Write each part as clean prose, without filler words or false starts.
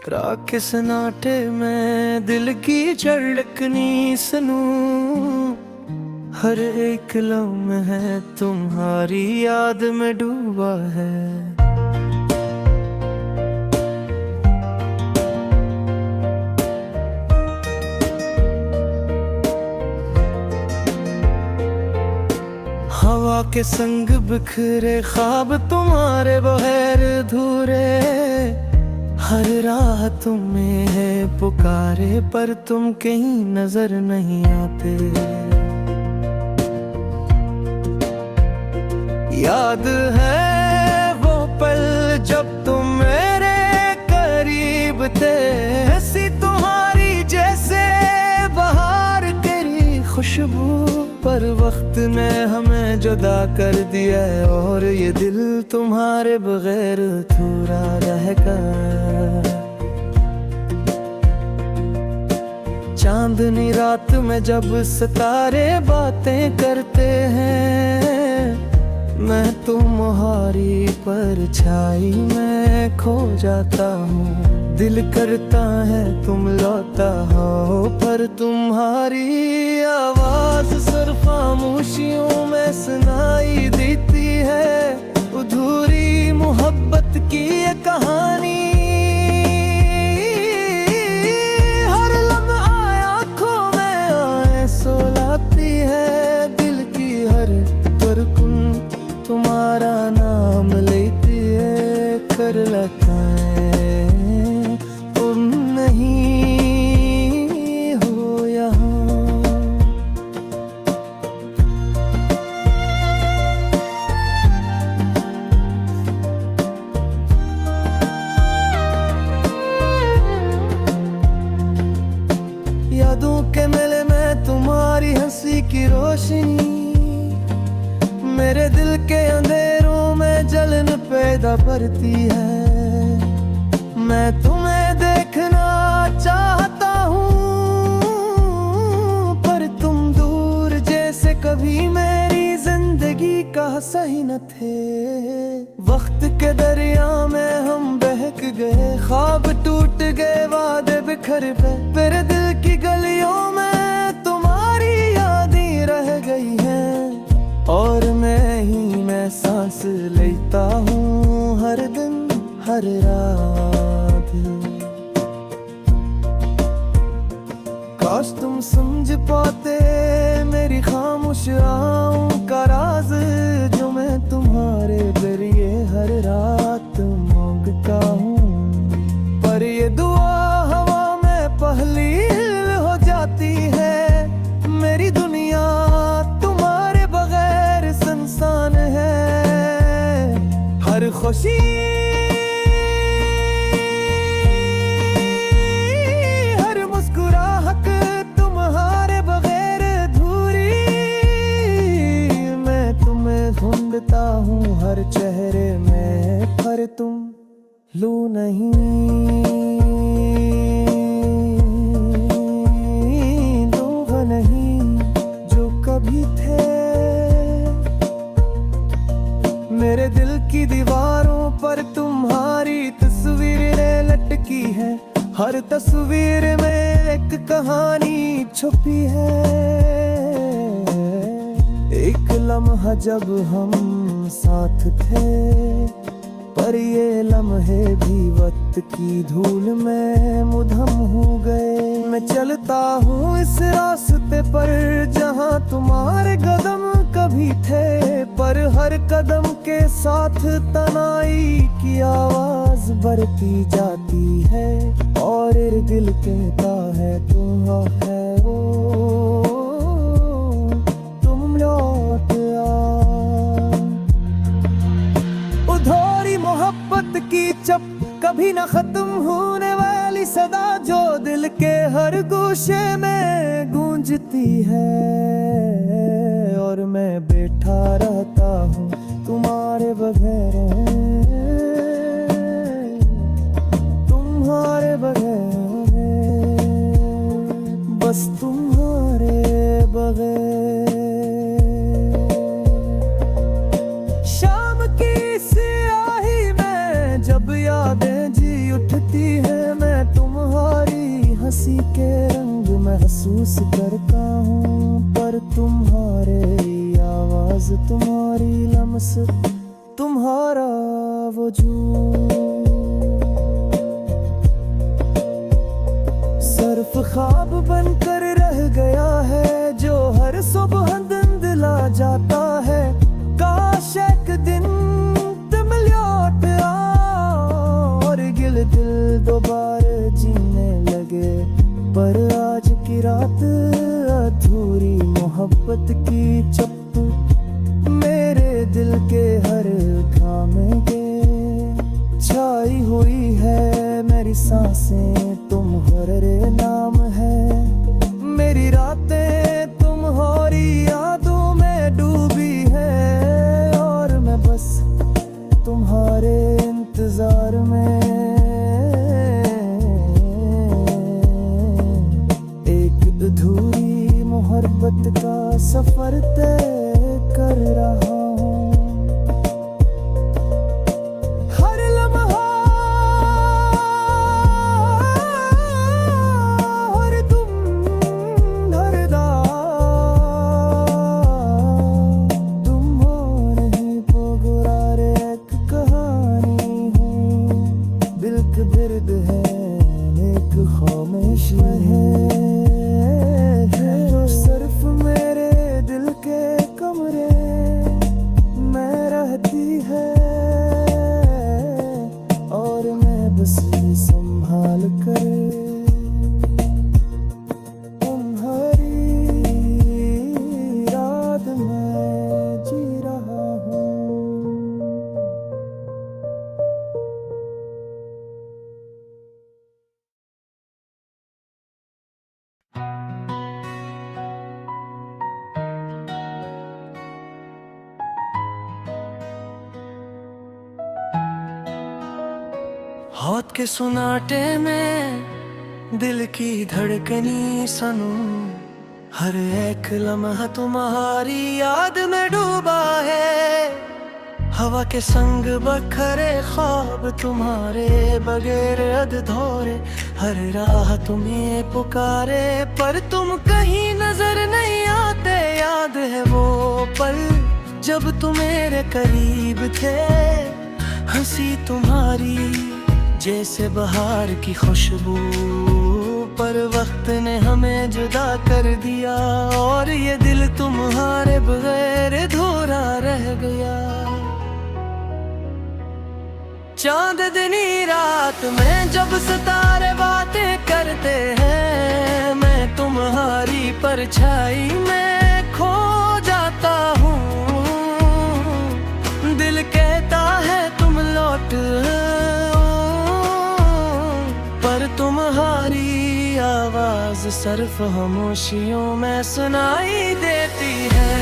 राख सन्नाटे में दिल की धड़कनी सुनूं। हर एक लम्हा है तुम्हारी याद में डूबा है। हवा के संग बिखरे ख्वाब तुम्हारे बगैर अधूरे। हर राह तुम्हें है पुकारे पर तुम कहीं नजर नहीं आते। याद है वो पल जब तुम मेरे करीब थे। हंसी तुम्हारी जैसे बाहर करी खुशबू, पर वक्त ने हमें जुदा कर दिया है और ये दिल तुम्हारे बगैर अधूरा रहेगा। चांदनी रात में जब सितारे बातें करते हैं, मैं तुम्हारी परछाई में खो जाता हूँ। दिल करता है तुम लौटा हो, पर तुम्हारी आवाज सिर्फ खामोशियों में सुनाई देती है। अधूरी मोहब्बत की ये कहानी हर लम्हा आँखों में आए सुलाती है। दिल की हर धड़कन तुम्हारा नाम लेती है। कर लेता है तुम नहीं हो यहाँ। यादों के मेले में तुम्हारी हंसी की रोशनी मेरे दिल के अंधेरों में जलन पैदा करती है। मैं तुम्हें देखना चाहता हूँ, पर तुम दूर जैसे कभी मेरी जिंदगी का सही न थे। वक्त के दरिया में हम बहक गए, ख्वाब टूट गए, वादे बिखर गए। मेरे दिल की गलियों में तुम्हारी यादें रह गई हैं, और मैं सांस लेता हूँ हर दिन हर रात। काश तुम समझ पाते मेरी खामोश आँखों का राज, जो मैं तुम्हारे जरिए हर रात मांगता हूँ। पर ये दुआ हवा में पहली हो जाती है। मेरी दुनिया तुम्हारे बगैर सुनसान है। हर खुशी हर मुस्कुराहट तुम्हारे बगैर अधूरी। मैं तुम्हें ढूंढता हूँ हर चेहरे में, पर तुम लो नहीं। लोग नहीं जो कभी थे। मेरे दिल की दीवारों पर तुम्हारी तस्वीरें लटकी है। हर तस्वीर में एक कहानी छुपी है। एक लम्हा जब हम साथ थे, पर ये लम्हे भी वक्त की धूल में मुधम हो गए। मैं चलता हूँ इस रास्ते पर जहाँ तुम्हारे कदम कभी थे, पर हर कदम के साथ तनाई की आवाज बढ़ती जाती है। और ये दिल कहता है तुम है वो, तुम लौट आओ। अधूरी मोहब्बत की चप कभी न खत्म होने वाली सदा, जो दिल के हर गोशे में गूंजती है। और मैं बैठा रहता हूँ तुम्हारे बगैर, तुम्हारे बगैर, बस तुम्हारे बगैर। शाम की स्याही में जब यादें जी उठती है, मैं संग महसूस करता हूँ, पर तुम्हारे आवाज, तुम्हारी लम्स, तुम्हारा वजूद सिर्फ ख्वाब बनकर रह गया है, जो हर सुबह धुंधला जाता है। काश एक दिन तुम लौट आओ और गिल दिल दोबारा जीने लगे, पर आज की रात अधूरी मोहब्बत की चुप मेरे दिल के हर खामे के छाई हुई है। मेरी सांसें तुम्हारे नाम है, मेरी रातें तुम्हारी यादों में डूबी है, और मैं बस तुम्हारे इंतजार में एक अधूरी मोहब्बत का सफर तय कर रहा हूँ। हर लम्हा, हर तुम, हर तुम हो नहीं पुकारे, एक कहानी हूँ, दिल के दर्द है, एक खामोशी है, जो सिर्फ मेरे दिल के कमरे में रहती है, और मैं बस संभाल कर तुम्हारी याद में जी रहा हूँ। हाथ के सुनाटे में दिल की धड़कनी सुनूं, हर एक लम्हा तुम्हारी याद में डूबा है। हवा के संग बखरे ख्वाब तुम्हारे बगैर अधूरे, हर राह तुम्हें पुकारे, पर तुम कहीं नजर नहीं आते। याद है वो पल जब तुम मेरे करीब थे, हंसी तुम्हारी जैसे बहार की खुशबू, पर वक्त ने हमें जुदा कर दिया, और ये दिल तुम्हारे बगैर अधूरा रह गया। चांदनी रात में जब सितारे बातें करते हैं, मैं तुम्हारी परछाई में खो जाता हूँ। दिल कहता है तुम लौट, पर तुम्हारी आवाज सिर्फ खामोशियों में सुनाई देती है।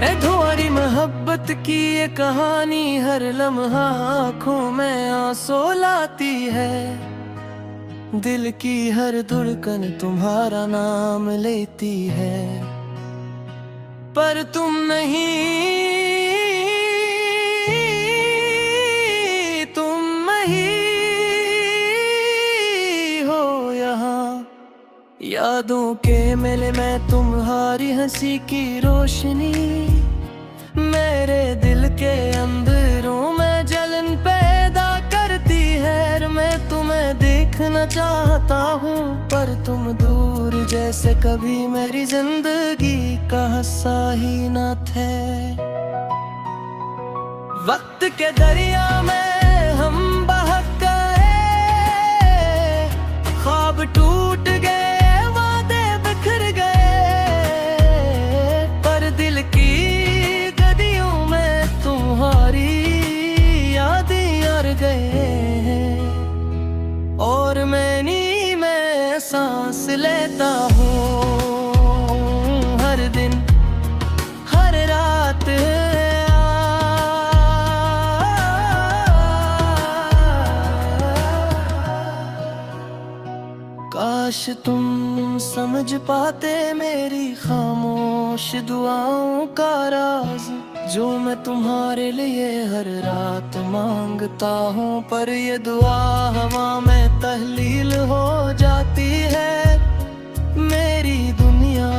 अधूरी मोहब्बत की ये कहानी हर लम्हा आँखों में आंसू लाती है। दिल की हर धड़कन तुम्हारा नाम लेती है, पर तुम नहीं, तुम ही हो यहाँ। यादों के मेले में तुम्हारी हंसी की रोशनी मेरे दिल के अंदरों में जलन पैदा करती है। मैं तुम्हें देखना चाहता हूँ, पर तुम दूर जैसे कभी मेरी जिंदगी का हिस्सा ही न थे। वक्त के दरिया में हम बहक गए, ख्वाब टूट गए, वादे बिखर गए, पर दिल की गलियों में तुम्हारी यादें अड़ गए, और मैं सांस लेता हूँ हर दिन हर रात। काश तुम समझ पाते मेरी खामोश दुआओं का राज, जो मैं तुम्हारे लिए हर रात मांगता हूँ, पर ये दुआ हवा में तहलील हो जाती है। मेरी दुनिया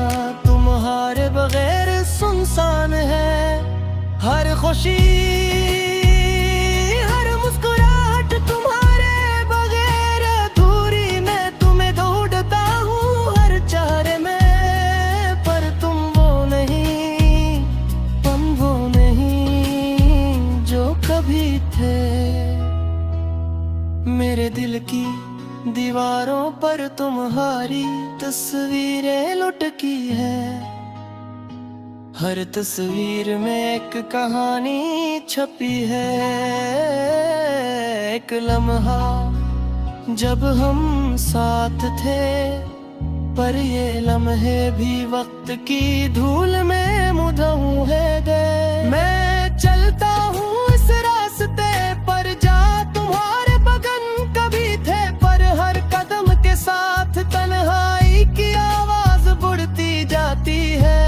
तुम्हारे बगैर सुनसान है। हर खुशी हर मुस्कुराहट तुम्हारे बगैर अधूरी। मैं तुम्हें ढूंढता हूँ हर चेहरे में, पर तुम वो नहीं, तुम वो नहीं जो कभी थे। मेरे दिल की दीवारों पर तुम्हारी तस्वीरें लुटकी है। हर तस्वीर में एक कहानी छपी है। एक लम्हा जब हम साथ थे, पर ये लम्हे भी वक्त की धूल में मुधूँ है गए। मैं चलता हूँ इस रास्ते पर, जा तुम्हारे बगन कभी थे, पर हर कदम के साथ तन्हाई की आवाज बुढ़ती जाती है।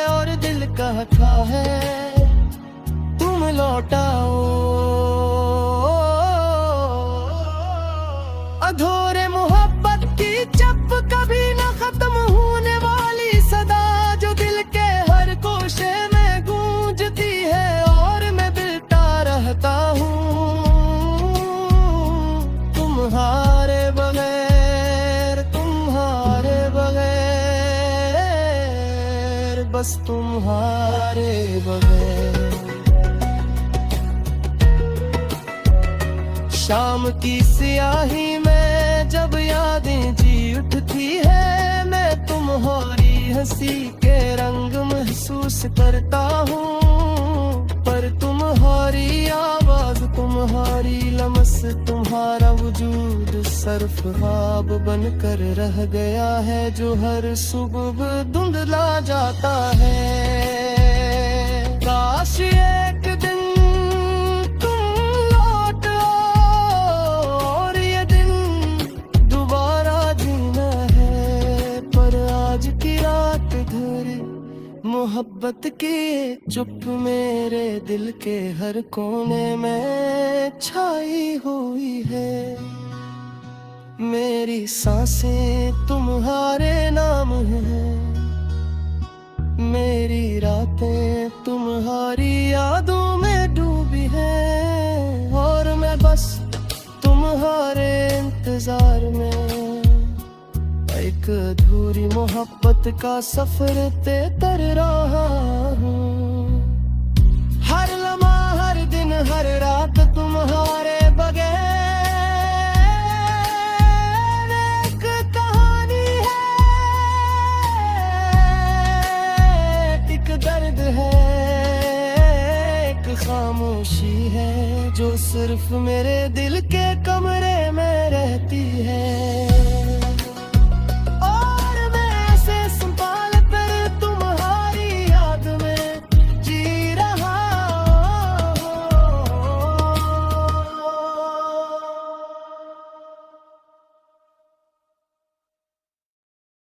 और दिल कहता है तुम लौटाओ। अधूरे मोहब्बत की जब कभी न खत्म होने वाली सदा, जो दिल के हर कोशे में गूंजती है। और मैं बिलता रहता हूँ तुम्हारे बगैर, तुम्हारे बगैर, बस तुम्हारे बगैर। शाम की सियाही में जब यादें जी उठती है, मैं तुम्हारी हंसी के रंग महसूस करता हूँ। पर तुम्हारी आवाज, तुम्हारी लमस, तुम्हारा वजूद सिर्फ ख्वाब बनकर रह गया है, जो हर सुबह धुंधला जाता है। काश एक दिन मोहब्बत की चुप मेरे दिल के हर कोने में छाई हुई है। मेरी सांसें तुम्हारे नाम हैं, मेरी रातें तुम्हारी यादों में डूबी हैं। और मैं बस तुम्हारे इंतजार में एक अधूरी मोहब्बत का सफर तय कर रहा हूँ। हर लम्हा, हर दिन, हर रात तुम्हारे बगैर एक कहानी है, एक दर्द है, एक खामोशी है, जो सिर्फ मेरे दिल के कमरे में रहती है।